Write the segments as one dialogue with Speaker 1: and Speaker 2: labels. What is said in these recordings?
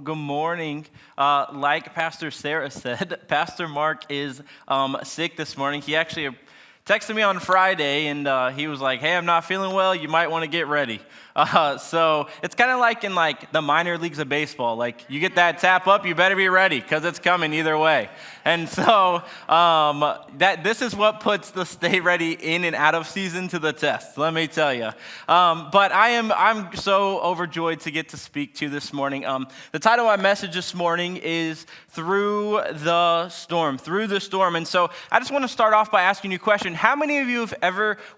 Speaker 1: Well, good morning. Like Pastor Sarah said, Pastor Mark is sick this morning. He actually texted me on Friday, and he was like, "Hey, I'm not feeling well. You might want to get ready." So it's kind of like in the minor leagues of baseball. Like you get that tap up, you better be ready because it's coming either way. And so this is what puts the stay ready in and out of season to the test. Let me tell you. But I'm so overjoyed to get to speak to you this morning. The title of my message this morning is Through the Storm. Through the Storm. And so I just want to start off by asking you a question. How many of you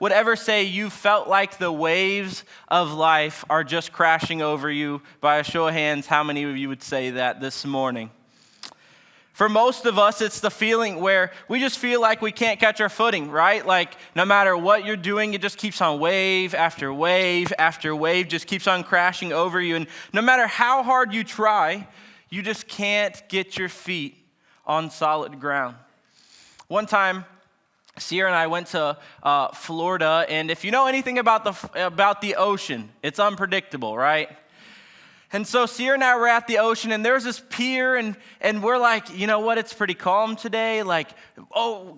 Speaker 1: would ever say you felt like the waves of life are just crashing over you? By a show of hands, how many of you would say that this morning? For most of us, it's the feeling where we just feel like we can't catch our footing, right? Like no matter what you're doing, it just keeps on wave after wave after wave, just keeps on crashing over you. And no matter how hard you try, you just can't get your feet on solid ground. One time, Sierra and I went to Florida, and if you know anything about the ocean, it's unpredictable, right? And so Sierra and I were at the ocean, and there was this pier, and we're like, you know what, it's pretty calm today. Like,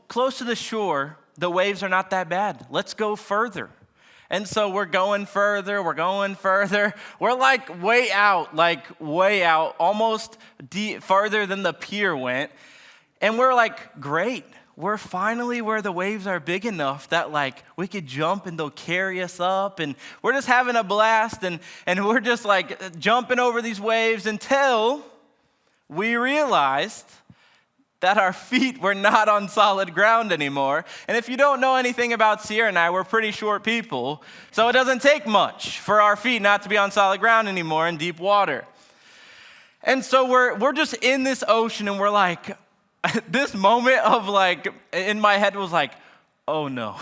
Speaker 1: close to the shore, the waves are not that bad. Let's go further. And so we're going further. We're like way out, almost farther than the pier went. And we're like, great. We're finally where the waves are big enough that we could jump and they'll carry us up, and we're just having a blast, and we're just jumping over these waves until we realized that our feet were not on solid ground anymore. And if you don't know anything about Sierra and I, we're pretty short people, so it doesn't take much for our feet not to be on solid ground anymore in deep water. And so we're just in this ocean, and we're like, this moment of in my head was like, oh no,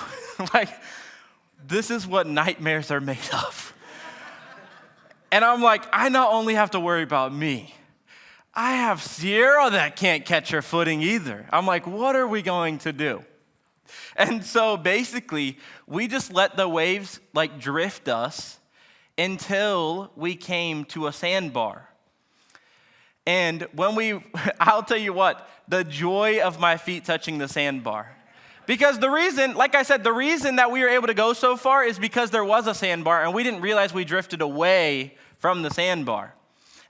Speaker 1: this is what nightmares are made of. And I'm like, I not only have to worry about me, I have Sierra that can't catch her footing either. I'm like, what are we going to do? And so basically, we just let the waves drift us until we came to a sandbar. And I'll tell you what, the joy of my feet touching the sandbar. Because the reason that we were able to go so far is because there was a sandbar, and we didn't realize we drifted away from the sandbar.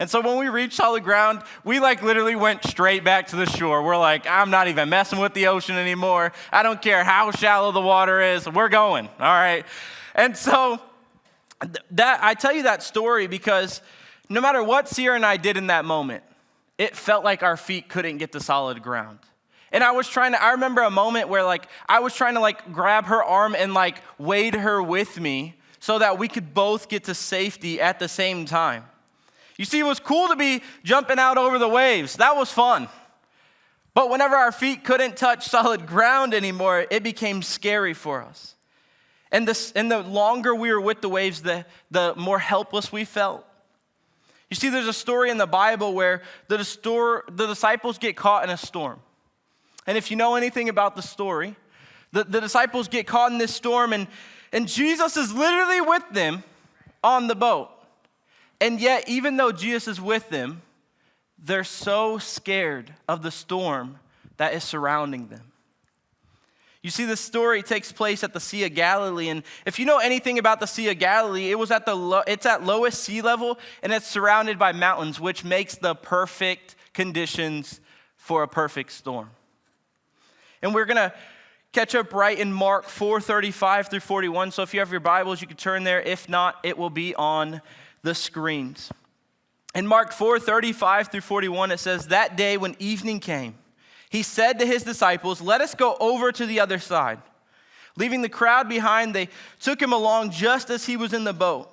Speaker 1: And so when we reached solid ground, we literally went straight back to the shore. We're like, I'm not even messing with the ocean anymore. I don't care how shallow the water is. We're going, all right? And so I tell you that story because no matter what Sierra and I did in that moment, it felt like our feet couldn't get to solid ground. And I remember a moment where I was trying to grab her arm and wade her with me so that we could both get to safety at the same time. You see, it was cool to be jumping out over the waves. That was fun. But whenever our feet couldn't touch solid ground anymore, it became scary for us. And the longer we were with the waves, the more helpless we felt. You see, there's a story in the Bible where the disciples get caught in a storm. And if you know anything about the story, the disciples get caught in this storm, and Jesus is literally with them on the boat. And yet, even though Jesus is with them, they're so scared of the storm that is surrounding them. You see, this story takes place at the Sea of Galilee, and if you know anything about the Sea of Galilee, it's at lowest sea level, and it's surrounded by mountains, which makes the perfect conditions for a perfect storm. And we're going to catch up right in Mark 4:35 through 41, so if you have your Bibles, you can turn there. If not, it will be on the screens. In Mark 4:35 through 41, it says, "That day when evening came, he said to his disciples, 'Let us go over to the other side.' Leaving the crowd behind, they took him along just as he was in the boat.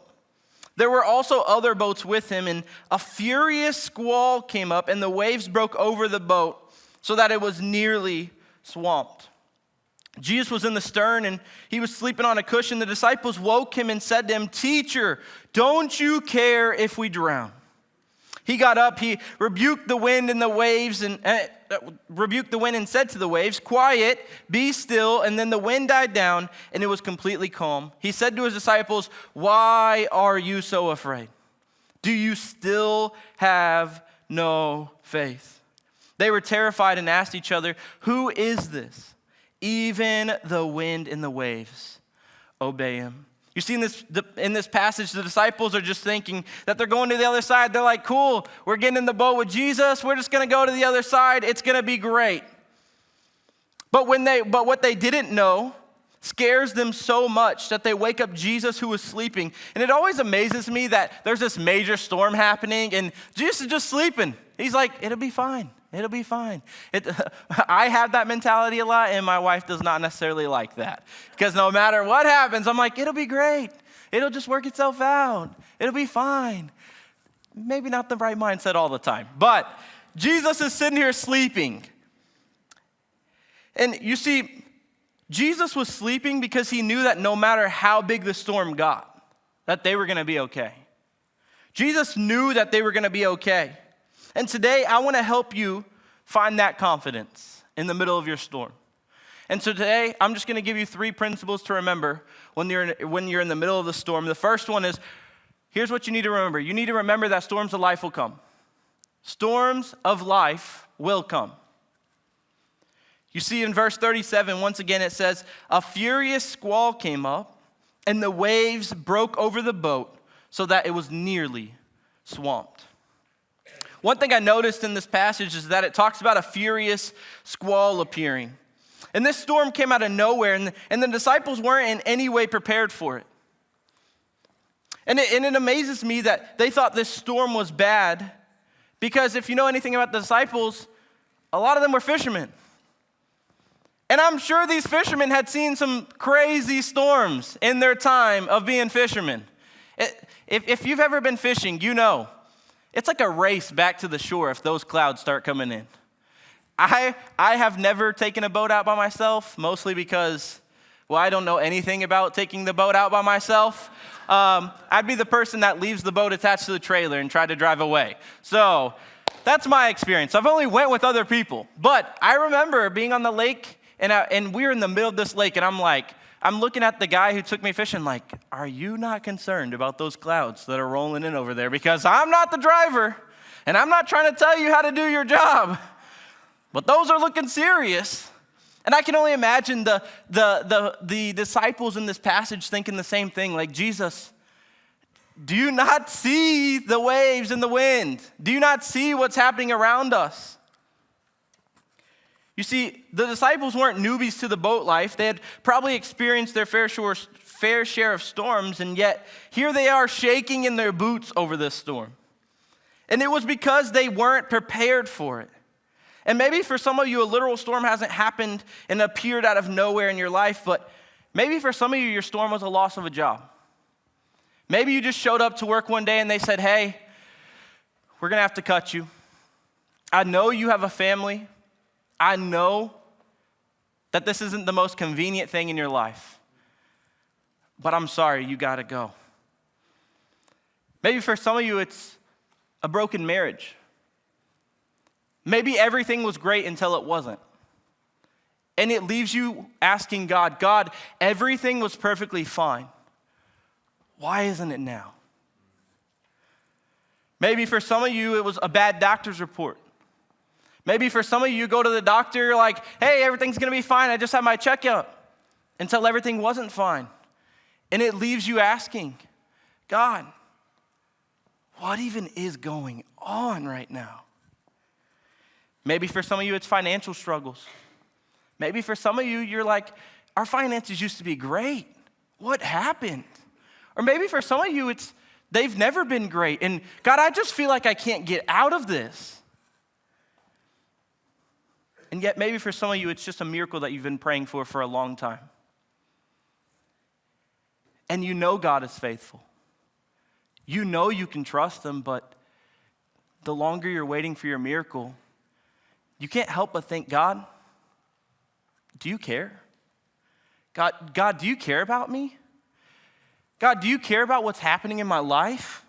Speaker 1: There were also other boats with him, and a furious squall came up, and the waves broke over the boat so that it was nearly swamped. Jesus was in the stern, and he was sleeping on a cushion. The disciples woke him and said to him, 'Teacher, don't you care if we drown?' He got up, he rebuked the wind and said to the waves, 'Quiet, be still.' And then the wind died down, and it was completely calm. He said to his disciples, 'Why are you so afraid? Do you still have no faith. They were terrified and asked each other, "Who is this? Even the wind and the waves obey him." You see, in this passage, the disciples are just thinking that they're going to the other side. They're like, cool, we're getting in the boat with Jesus. We're just going to go to the other side. It's going to be great. But what they didn't know scares them so much that they wake up Jesus who was sleeping. And it always amazes me that there's this major storm happening and Jesus is just sleeping. He's like, it'll be fine. It'll be fine. I have that mentality a lot, and my wife does not necessarily like that. Because no matter what happens, I'm like, it'll be great. It'll just work itself out. It'll be fine. Maybe not the right mindset all the time. But Jesus is sitting here sleeping. And you see, Jesus was sleeping because he knew that no matter how big the storm got, that they were going to be okay. Jesus knew that they were going to be okay. And today, I want to help you find that confidence in the middle of your storm. And so today, I'm just going to give you 3 principles to remember when you're in the middle of the storm. The first one is, here's what you need to remember. You need to remember that storms of life will come. Storms of life will come. You see in verse 37, once again, it says, "A furious squall came up, and the waves broke over the boat so that it was nearly swamped." One thing I noticed in this passage is that it talks about a furious squall appearing. And this storm came out of nowhere, and the disciples weren't in any way prepared for it. And it amazes me that they thought this storm was bad, because if you know anything about the disciples, a lot of them were fishermen. And I'm sure these fishermen had seen some crazy storms in their time of being fishermen. If you've ever been fishing, you know. It's like a race back to the shore if those clouds start coming in. I have never taken a boat out by myself, mostly because, well, I don't know anything about taking the boat out by myself. I'd be the person that leaves the boat attached to the trailer and try to drive away. So that's my experience. I've only went with other people. But I remember being on the lake, and we were in the middle of this lake, and I'm looking at the guy who took me fishing like, are you not concerned about those clouds that are rolling in over there? Because I'm not the driver, and I'm not trying to tell you how to do your job. But those are looking serious. And I can only imagine the disciples in this passage thinking the same thing, like, Jesus, do you not see the waves and the wind? Do you not see what's happening around us? You see, the disciples weren't newbies to the boat life. They had probably experienced their fair share of storms, and yet here they are shaking in their boots over this storm. And it was because they weren't prepared for it. And maybe for some of you, a literal storm hasn't happened and appeared out of nowhere in your life, but maybe for some of you, your storm was a loss of a job. Maybe you just showed up to work one day and they said, hey, we're going to have to cut you. I know you have a family. I know that this isn't the most convenient thing in your life, but I'm sorry, you got to go. Maybe for some of you, it's a broken marriage. Maybe everything was great until it wasn't. And it leaves you asking God, everything was perfectly fine. Why isn't it now? Maybe for some of you, it was a bad doctor's report. Maybe for some of you go to the doctor, you're like, hey, everything's going to be fine. I just had my checkup. Until everything wasn't fine. And it leaves you asking, God, what even is going on right now? Maybe for some of you, it's financial struggles. Maybe for some of you, you're like, our finances used to be great. What happened? Or maybe for some of you, they've never been great. And God, I just feel like I can't get out of this. And yet maybe for some of you, it's just a miracle that you've been praying for a long time. And you know God is faithful. You know you can trust him, but the longer you're waiting for your miracle, you can't help but think, God, do you care? God, do you care about me? God, do you care about what's happening in my life?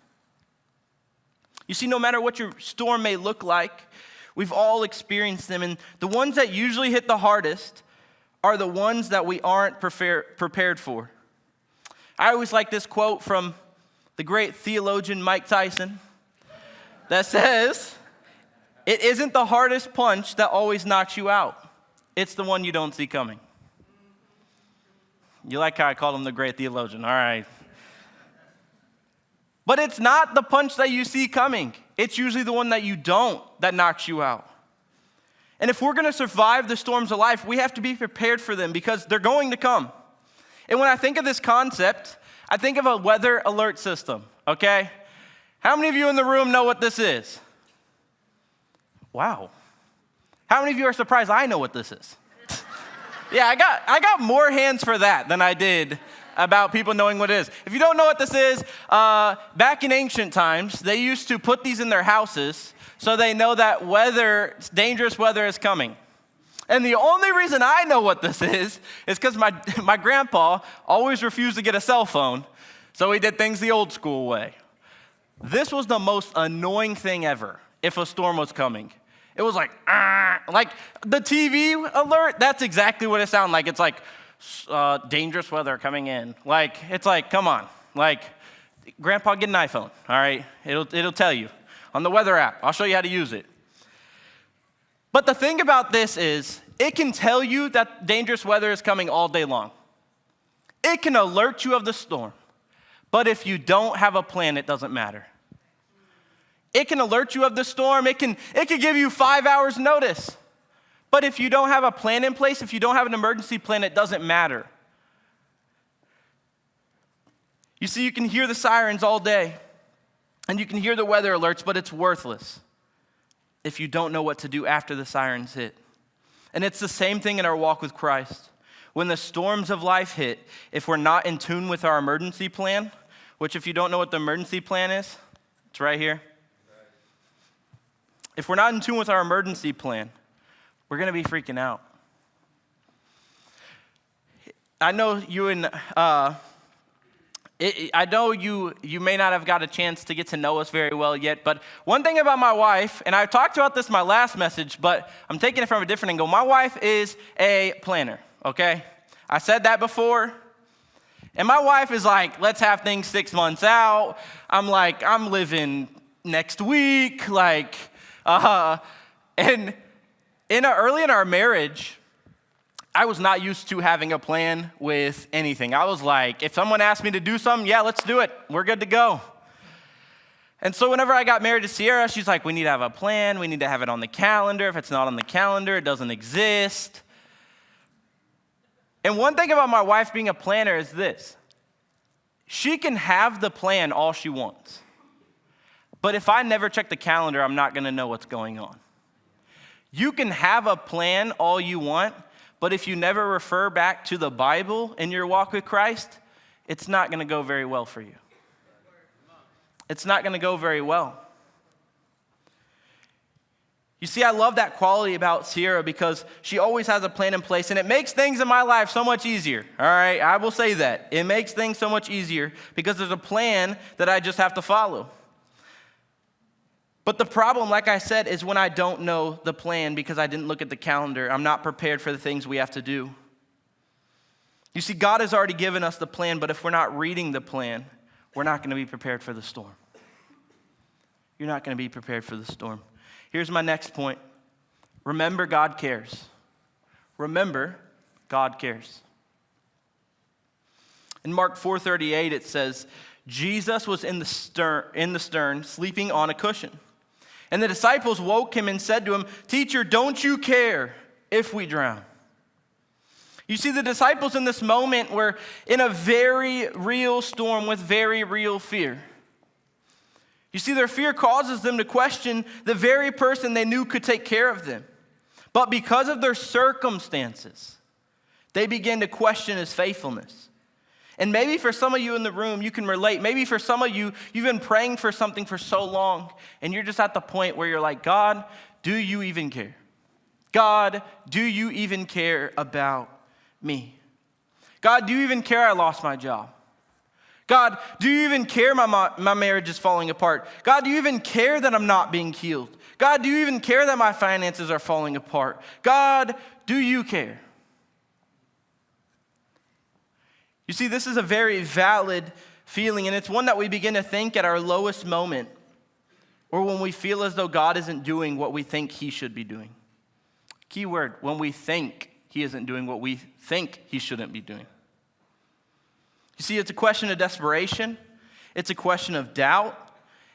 Speaker 1: You see, no matter what your storm may look like, we've all experienced them, and the ones that usually hit the hardest are the ones that we aren't prepared for. I always like this quote from the great theologian Mike Tyson that says, It isn't the hardest punch that always knocks you out. It's the one you don't see coming. You like how I called him the great theologian. All right. But it's not the punch that you see coming. It's usually the one that you don't that knocks you out. And if we're going to survive the storms of life, we have to be prepared for them because they're going to come. And when I think of this concept, I think of a weather alert system, okay? How many of you in the room know what this is? Wow. How many of you are surprised I know what this is? Yeah, I got more hands for that than I did about people knowing what it is. If you don't know what this is, back in ancient times, they used to put these in their houses so they know that dangerous weather is coming. And the only reason I know what this is because my grandpa always refused to get a cell phone, so he did things the old school way. This was the most annoying thing ever if a storm was coming. It was like the TV alert, that's exactly what it sounded like. It's like, dangerous weather coming in. Like, it's like, come on. Like, Grandpa, get an iPhone, all right? It'll tell you on the weather app. I'll show you how to use it. But the thing about this is, it can tell you that dangerous weather is coming all day long. It can alert you of the storm. But if you don't have a plan, it doesn't matter. It can alert you of the storm. It can give you 5 hours notice. But if you don't have a plan in place, if you don't have an emergency plan, it doesn't matter. You see, you can hear the sirens all day, and you can hear the weather alerts, but it's worthless if you don't know what to do after the sirens hit. And it's the same thing in our walk with Christ. When the storms of life hit, if we're not in tune with our emergency plan, which if you don't know what the emergency plan is, it's right here. If we're not in tune with our emergency plan, we're going to be freaking out. I know you may not have got a chance to get to know us very well yet, but one thing about my wife, and I talked about this in my last message, but I'm taking it from a different angle. My wife is a planner, okay? I said that before. And my wife is like, let's have things 6 months out. I'm like, I'm living next week, and early in our marriage, I was not used to having a plan with anything. I was like, if someone asked me to do something, yeah, let's do it. We're good to go. And so whenever I got married to Sierra, she's like, we need to have a plan. We need to have it on the calendar. If it's not on the calendar, it doesn't exist. And one thing about my wife being a planner is this. She can have the plan all she wants. But if I never check the calendar, I'm not going to know what's going on. You can have a plan all you want, but if you never refer back to the Bible in your walk with Christ, it's not going to go very well for you. It's not going to go very well. You see, I love that quality about Sierra because she always has a plan in place, and it makes things in my life so much easier, all right? I will say that. It makes things so much easier because there's a plan that I just have to follow. But the problem, like I said, is when I don't know the plan because I didn't look at the calendar. I'm not prepared for the things we have to do. You see, God has already given us the plan, but if we're not reading the plan, we're not going to be prepared for the storm. You're not going to be prepared for the storm. Here's my next point. Remember, God cares. Remember, God cares. In Mark 4:38, it says, Jesus was in the stern, sleeping on a cushion. And the disciples woke him and said to him, "Teacher, don't you care if we drown?" You see, the disciples in this moment were in a very real storm with very real fear. You see, their fear causes them to question the very person they knew could take care of them. But because of their circumstances, they begin to question his faithfulness. And maybe for some of you in the room, you can relate. Maybe for some of you, you've been praying for something for so long, and you're just at the point where you're like, God, do you even care? God, do you even care about me? God, do you even care I lost my job? God, do you even care my marriage is falling apart? God, do you even care that I'm not being healed? God, do you even care that my finances are falling apart? God, do you care? You see, this is a very valid feeling, and it's one that we begin to think at our lowest moment or when we feel as though God isn't doing what we think he should be doing. Key word, when we think he isn't doing what we think he shouldn't be doing. You see, it's a question of desperation. It's a question of doubt.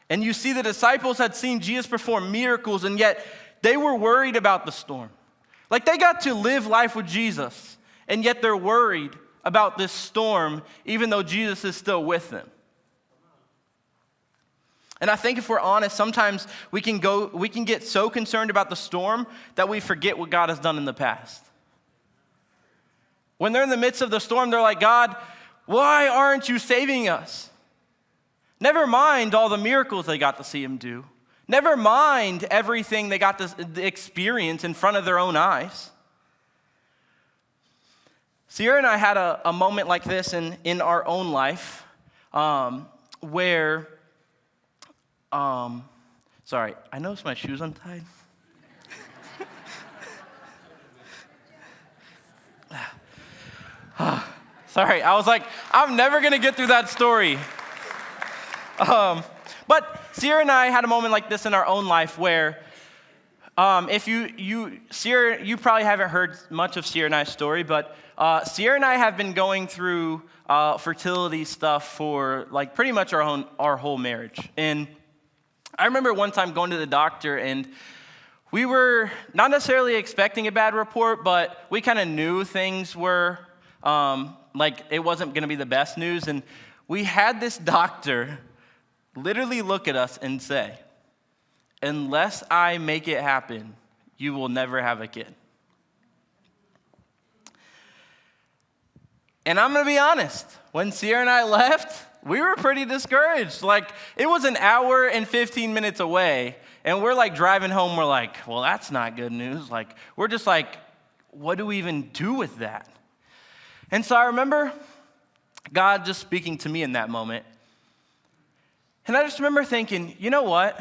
Speaker 1: And you see the disciples had seen Jesus perform miracles, and yet they were worried about the storm. Like they got to live life with Jesus, and yet they're worried about this storm, even though Jesus is still with them. And I think if we're honest, sometimes we can get so concerned about the storm that we forget what God has done in the past. When they're in the midst of the storm, they're like, God, why aren't you saving us? Never mind all the miracles they got to see him do. Never mind everything they got to experience in front of their own eyes. Sierra and I had a moment like this in our own life where, sorry, I noticed my shoes untied. Sorry, I was like, I'm never going to get through that story. But Sierra and I had a moment like this in our own life where if Sierra, you probably haven't heard much of Sierra and I's story, but Sierra and I have been going through fertility stuff for like pretty much our whole marriage. And I remember one time going to the doctor, and we were not necessarily expecting a bad report, but we kind of knew things were like it wasn't going to be the best news. And we had this doctor literally look at us and say, unless I make it happen, you will never have a kid. And I'm going to be honest, when Sierra and I left, we were pretty discouraged. Like, it was an hour and 15 minutes away, and we're like driving home, we're like, well, that's not good news. Like, we're just like, what do we even do with that? And so I remember God just speaking to me in that moment. And I just remember thinking, you know what?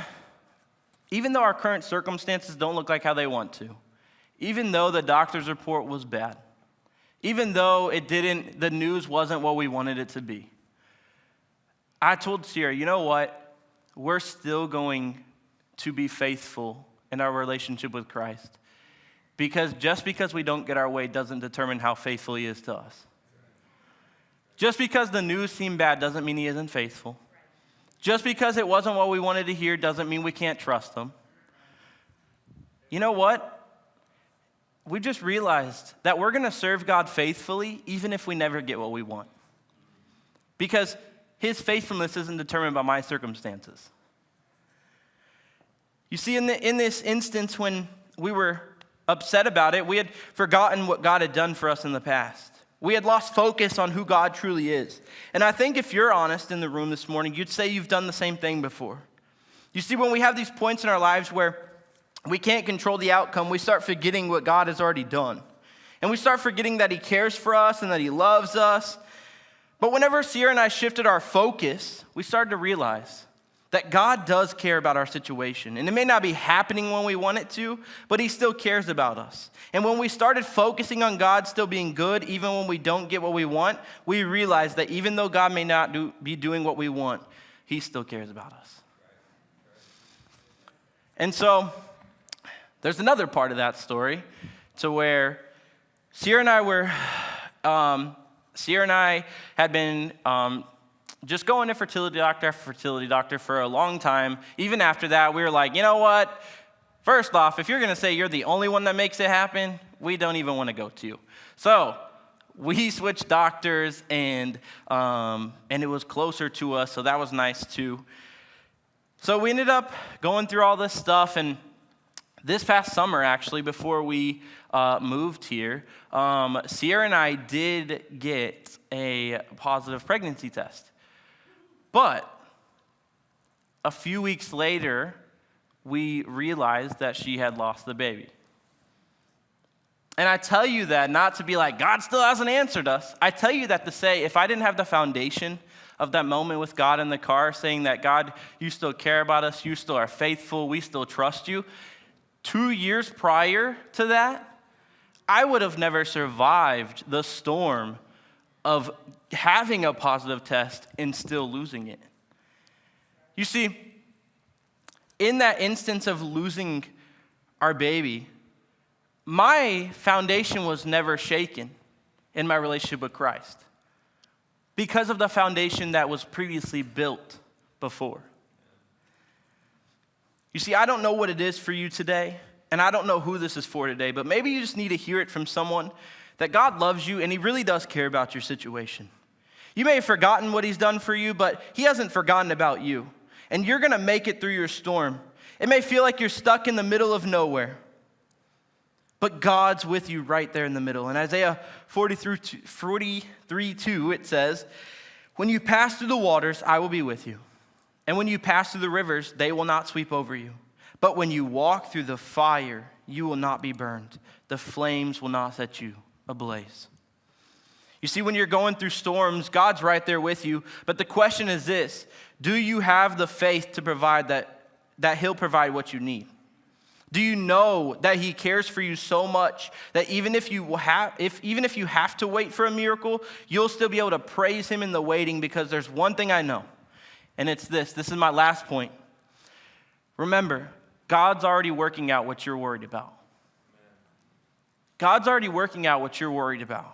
Speaker 1: Even though our current circumstances don't look like how they want to, even though the doctor's report was bad, even though the news wasn't what we wanted it to be, I told Sierra, you know what? We're still going to be faithful in our relationship with Christ. Because just because we don't get our way doesn't determine how faithful he is to us. Just because the news seemed bad doesn't mean he isn't faithful. Just because it wasn't what we wanted to hear doesn't mean we can't trust him. You know what? We just realized that we're going to serve God faithfully even if we never get what we want. Because his faithfulness isn't determined by my circumstances. You see, in this instance when we were upset about it, we had forgotten what God had done for us in the past. We had lost focus on who God truly is. And I think if you're honest in the room this morning, you'd say you've done the same thing before. You see, when we have these points in our lives where we can't control the outcome, we start forgetting what God has already done. And we start forgetting that he cares for us and that he loves us. But whenever Sierra and I shifted our focus, we started to realize that God does care about our situation. And it may not be happening when we want it to, but he still cares about us. And when we started focusing on God still being good, even when we don't get what we want, we realized that even though God may not be doing what we want, he still cares about us. And so there's another part of that story to where Sierra and I had been just going to fertility doctor after fertility doctor for a long time. Even after that, we were like, you know what? First off, if you're going to say you're the only one that makes it happen, we don't even want to go to you. So we switched doctors, and it was closer to us, so that was nice too. So we ended up going through all this stuff, and this past summer, actually, before we moved here, Sierra and I did get a positive pregnancy test. But a few weeks later, we realized that she had lost the baby. And I tell you that not to be like, God still hasn't answered us. I tell you that to say, if I didn't have the foundation of that moment with God in the car, saying that, God, you still care about us, you still are faithful, we still trust you, 2 years prior to that, I would have never survived the storm of having a positive test and still losing it. You see, in that instance of losing our baby, my foundation was never shaken in my relationship with Christ because of the foundation that was previously built before. You see, I don't know what it is for you today, and I don't know who this is for today, but maybe you just need to hear it from someone that God loves you and he really does care about your situation. You may have forgotten what he's done for you, but he hasn't forgotten about you. And you're going to make it through your storm. It may feel like you're stuck in the middle of nowhere, but God's with you right there in the middle. In Isaiah 43:2, it says, "When you pass through the waters, I will be with you. And when you pass through the rivers, they will not sweep over you. But when you walk through the fire, you will not be burned. The flames will not set you ablaze." You see, when you're going through storms, God's right there with you. But the question is this: do you have the faith to provide that he'll provide what you need? Do you know that he cares for you so much that even if you have to wait for a miracle, you'll still be able to praise him in the waiting? Because there's one thing I know, and it's this. This is my last point. Remember, God's already working out what you're worried about. God's already working out what you're worried about.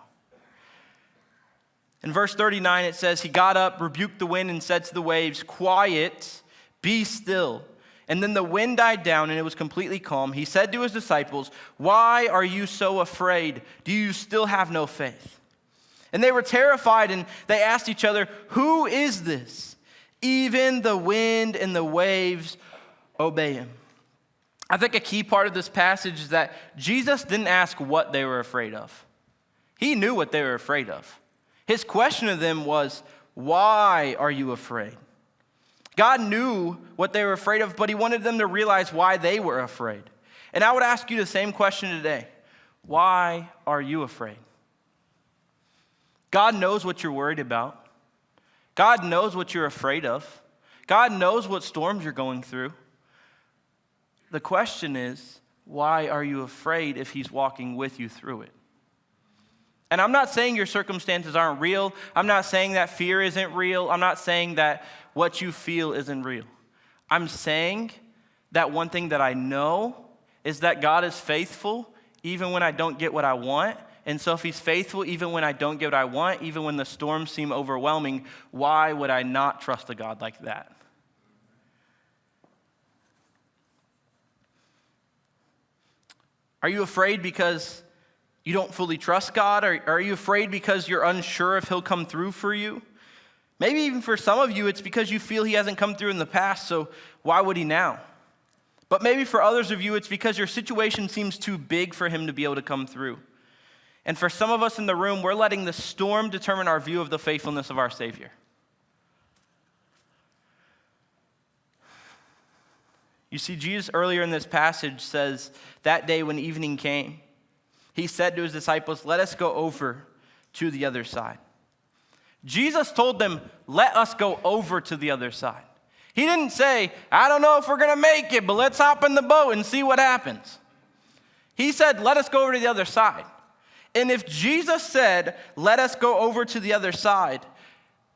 Speaker 1: In verse 39, it says, "He got up, rebuked the wind, and said to the waves, 'Quiet, be still.' And then the wind died down, and it was completely calm. He said to his disciples, 'Why are you so afraid? Do you still have no faith?' And they were terrified, and they asked each other, 'Who is this? Even the wind and the waves obey him.'" I think a key part of this passage is that Jesus didn't ask what they were afraid of. He knew what they were afraid of. His question to them was, "Why are you afraid?" God knew what they were afraid of, but he wanted them to realize why they were afraid. And I would ask you the same question today. Why are you afraid? God knows what you're worried about. God knows what you're afraid of. God knows what storms you're going through. The question is, why are you afraid if he's walking with you through it? And I'm not saying your circumstances aren't real. I'm not saying that fear isn't real. I'm not saying that what you feel isn't real. I'm saying that one thing that I know is that God is faithful even when I don't get what I want. And so if he's faithful even when I don't get what I want, even when the storms seem overwhelming, why would I not trust a God like that? Are you afraid because you don't fully trust God? Or are you afraid because you're unsure if he'll come through for you? Maybe even for some of you, it's because you feel he hasn't come through in the past, so why would he now? But maybe for others of you, it's because your situation seems too big for him to be able to come through. And for some of us in the room, we're letting the storm determine our view of the faithfulness of our Savior. You see, Jesus earlier in this passage says, that day when evening came, he said to his disciples, "Let us go over to the other side." Jesus told them, let us go over to the other side. He didn't say, I don't know if we're going to make it, but let's hop in the boat and see what happens. He said, let us go over to the other side. And if Jesus said, let us go over to the other side,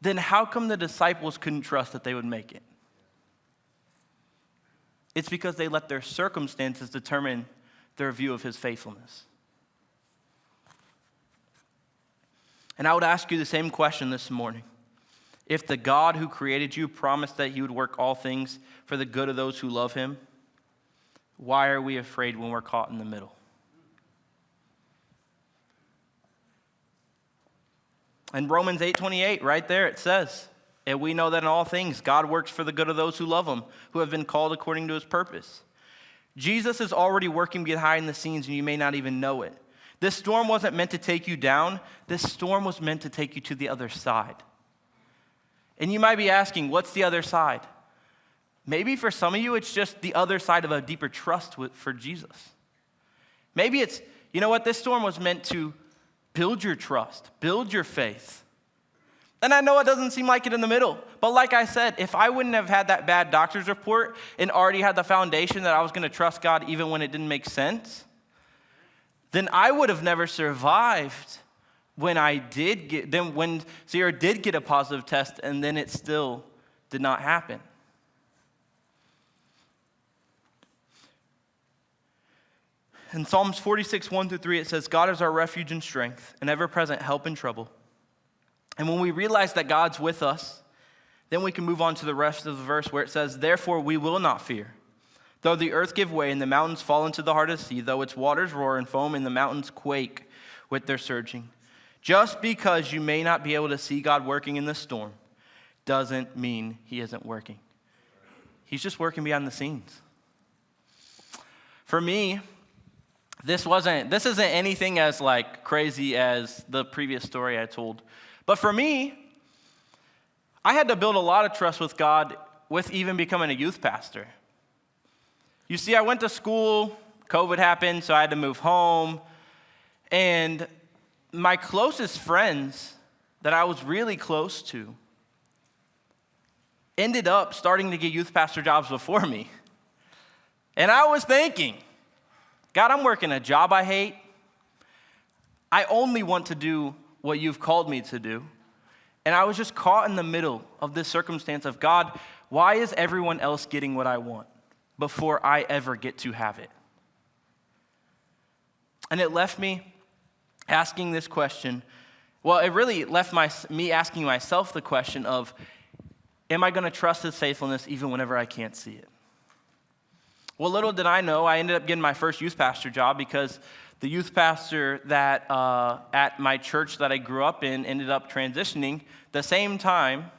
Speaker 1: then how come the disciples couldn't trust that they would make it? It's because they let their circumstances determine their view of his faithfulness. And I would ask you the same question this morning. If the God who created you promised that he would work all things for the good of those who love him, why are we afraid when we're caught in the middle? In Romans 8:28, right there it says, and we know that in all things God works for the good of those who love him, who have been called according to his purpose. Jesus is already working behind the scenes and you may not even know it. This storm wasn't meant to take you down. This storm was meant to take you to the other side. And you might be asking, what's the other side? Maybe for some of you, it's just the other side of a deeper trust for Jesus. Maybe it's, you know what, this storm was meant to build your trust, build your faith. And I know it doesn't seem like it in the middle, but like I said, if I wouldn't have had that bad doctor's report and already had the foundation that I was going to trust God even when it didn't make sense, then I would have never survived when Sierra did get a positive test and then it still did not happen. In Psalms 46, 1-3, it says, God is our refuge and strength, an ever-present help in trouble. And when we realize that God's with us, then we can move on to the rest of the verse where it says, therefore we will not fear. Though the earth give way and the mountains fall into the heart of the sea, though its waters roar and foam and the mountains quake with their surging. Just because you may not be able to see God working in the storm doesn't mean he isn't working. He's just working behind the scenes. For me, this isn't anything as like crazy as the previous story I told. But for me, I had to build a lot of trust with God with even becoming a youth pastor. You see, I went to school, COVID happened, so I had to move home. And my closest friends that I was really close to ended up starting to get youth pastor jobs before me. And I was thinking, God, I'm working a job I hate. I only want to do what you've called me to do. And I was just caught in the middle of this circumstance of, God, why is everyone else getting what I want before I ever get to have it? And it left me asking this question. Well, it really left me asking myself the question of, am I going to trust his faithfulness even whenever I can't see it? Well, little did I know, I ended up getting my first youth pastor job because the youth pastor that at my church that I grew up in ended up transitioning the same time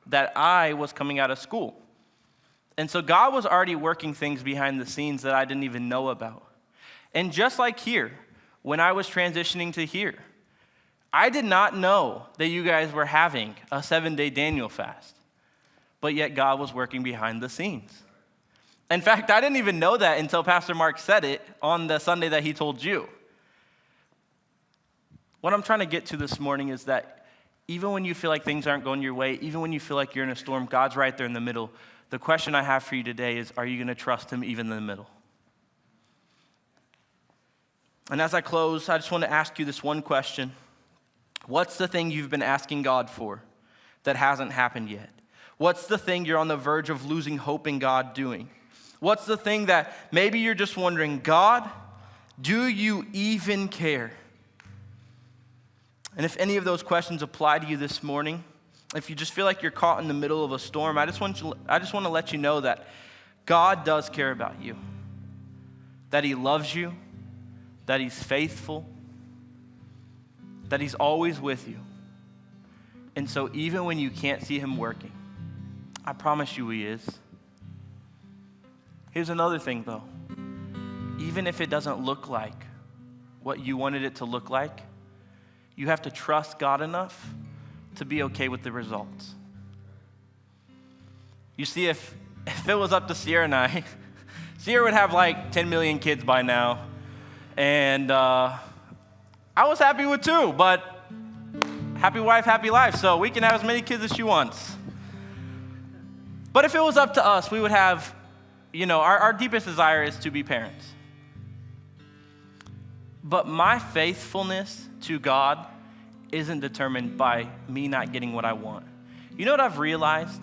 Speaker 1: that I was coming out of school. And so God was already working things behind the scenes that I didn't even know about. And just like here, when I was transitioning to here, I did not know that you guys were having a 7-day Daniel fast. But yet God was working behind the scenes. In fact, I didn't even know that until Pastor Mark said it on the Sunday that he told you. What I'm trying to get to this morning is that even when you feel like things aren't going your way, even when you feel like you're in a storm, God's right there in the middle. The question I have for you today is, are you going to trust him even in the middle? And as I close, I just want to ask you this one question. What's the thing you've been asking God for that hasn't happened yet? What's the thing you're on the verge of losing hope in God doing? What's the thing that maybe you're just wondering, God, do you even care? And if any of those questions apply to you this morning, if you just feel like you're caught in the middle of a storm, I just want to let you know that God does care about you, that he loves you, that he's faithful, that he's always with you. And so even when you can't see him working, I promise you he is. Here's another thing though. Even if it doesn't look like what you wanted it to look like, you have to trust God enough to be okay with the results. You see, if it was up to Sierra and I, Sierra would have like 10 million kids by now. And I was happy with 2, but happy wife, happy life. So we can have as many kids as she wants. But if it was up to us, we would have, our deepest desire is to be parents. But my faithfulness to God isn't determined by me not getting what I want. You know what I've realized?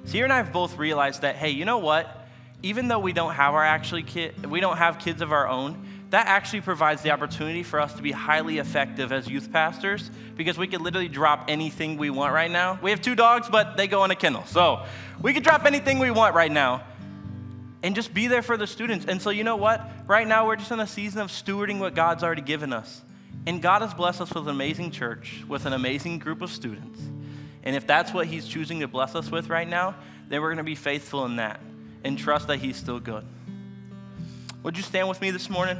Speaker 1: Sierra and I have both realized that, hey, you know what? Even though we don't have kids of our own, that actually provides the opportunity for us to be highly effective as youth pastors because we could literally drop anything we want right now. We have 2 dogs, but they go in a kennel. So we could drop anything we want right now and just be there for the students. And so you know what? Right now we're just in a season of stewarding what God's already given us. And God has blessed us with an amazing church, with an amazing group of students. And if that's what he's choosing to bless us with right now, then we're going to be faithful in that and trust that he's still good. Would you stand with me this morning?